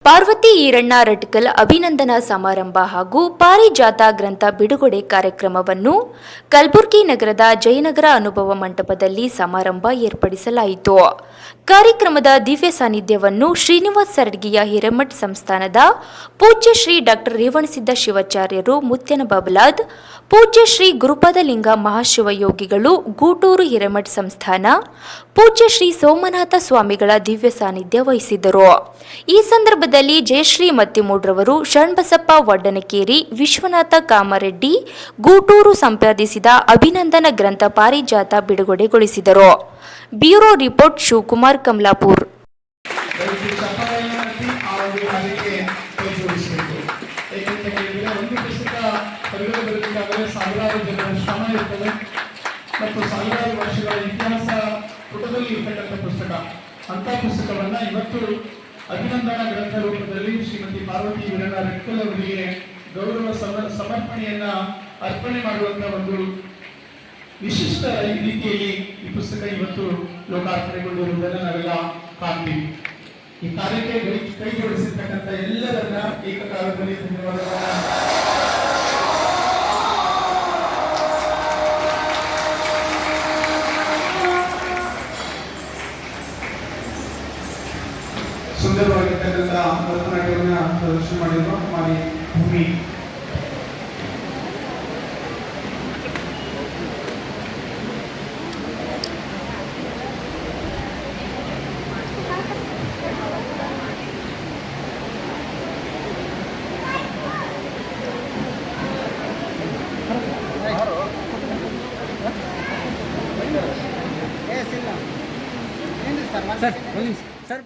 ಪಾರ್ವತಿ ಈರಣ್ಣ ರಟ್ಕಲ್ ಅಭಿನಂದನಾ ಸಮಾರಂಭ ಹಾಗೂ ಪಾರಿಜಾತ ಗ್ರಂಥ ಬಿಡುಗಡೆ ಕಾರ್ಯಕ್ರಮವನ್ನು ಕಲಬುರಗಿ ನಗರದ ಜಯನಗರ ಅನುಭವ ಮಂಟಪದಲ್ಲಿ ಸಮಾರಂಭ ಏರ್ಪಡಿಸಲಾಯಿತು. ಕಾರ್ಯಕ್ರಮದ ದಿವ್ಯ ಸಾನ್ನಿಧ್ಯವನ್ನು ಶ್ರೀನಿವಾಸ ಸರಡಗಿಯ ಹಿರೇಮಠ ಸಂಸ್ಥಾನದ ಪೂಜ್ಯ ಶ್ರೀ ಡಾಕ್ಟರ್ ರೇವಣಸಿದ್ದ ಶಿವಾಚಾರ್ಯರು ಮುತ್ಯನ ಬಬಲಾದ್, ಪೂಜ್ಯ ಶ್ರೀ ಗುರುಪಾದಲಿಂಗ ಮಹಾಶಿವಯೋಗಿಗಳು ಗೂಟೂರು ಹಿರೇಮಠ ಸಂಸ್ಥಾನ, ಪೂಜ್ಯ ಶ್ರೀ ಸೋಮನಾಥ ಸ್ವಾಮಿಗಳ ದಿವ್ಯ ಸಾನ್ನಿಧ್ಯ ವಹಿಸಿದ್ದರು. ಈ ಸಂದರ್ಭದಲ್ಲಿ ಜಯಶ್ರೀ ಮತ್ತಿಮೂಡ್ರವರು, ಶರಣಬಸಪ್ಪ ವಡ್ಡನಕೇರಿ, ವಿಶ್ವನಾಥ ಕಾಮರೆಡ್ಡಿ ಗೂಟೂರು ಸಂಪಾದಿಸಿದ ಅಭಿನಂದನ ಗ್ರಂಥ ಪಾರಿಜಾತ ಬಿಡುಗಡೆಗೊಳಿಸಿದರು. Bureau report Shivakumar Kamalapur. ಸಾವಿರಾರು ಜನರ ಶ್ರಮ ಇರ್ತದೆ ಮತ್ತು ಸಾವಿರಾರು ವರ್ಷಗಳ ಇತಿಹಾಸ ಪುಟದಲ್ಲಿ ಇರ್ತಕ್ಕಂಥ ಪುಸ್ತಕ. ಅಂತ ಪುಸ್ತಕವನ್ನ ಇವತ್ತು ಅಭಿನಂದನಾ ಗ್ರಂಥ ರೂಪದಲ್ಲಿ ಶ್ರೀಮತಿ ಪಾರ್ವತಿ ಈರಣ್ಣ ರಟ್ಕಲ್ ಅವರಿಗೆ ಗೌರವ ಸಮರ್ಪಣೆಯನ್ನ ಅರ್ಪಣೆ ಮಾಡುವಂತ ಒಂದು ವಿಶಿಷ್ಟ ರೀತಿಯಲ್ಲಿ ಈ ಪುಸ್ತಕ ಇವತ್ತು ಲೋಕಾರ್ಪಣೆಗೊಂಡಿರುವುದನ್ನು ನಾವೆಲ್ಲ ಕಾಣ್ತೀವಿ. ಈ ಕಾರ್ಯಕ್ಕೆ ಕೈ ಜೋಡಿಸಿರ್ತಕ್ಕಂಥ ಎಲ್ಲರನ್ನ ಏಕಕಾಲದಲ್ಲಿ ಧನ್ಯವಾದಗಳನ್ನ ಸುಂದರವಾಗಿರ್ತಕ್ಕಂಥ ಭರತನಾಟ್ಯವನ್ನು ಪ್ರದರ್ಶನ ಮಾಡಿರುವ ಮಾರಿ ಭೂಮಿ ಸರ್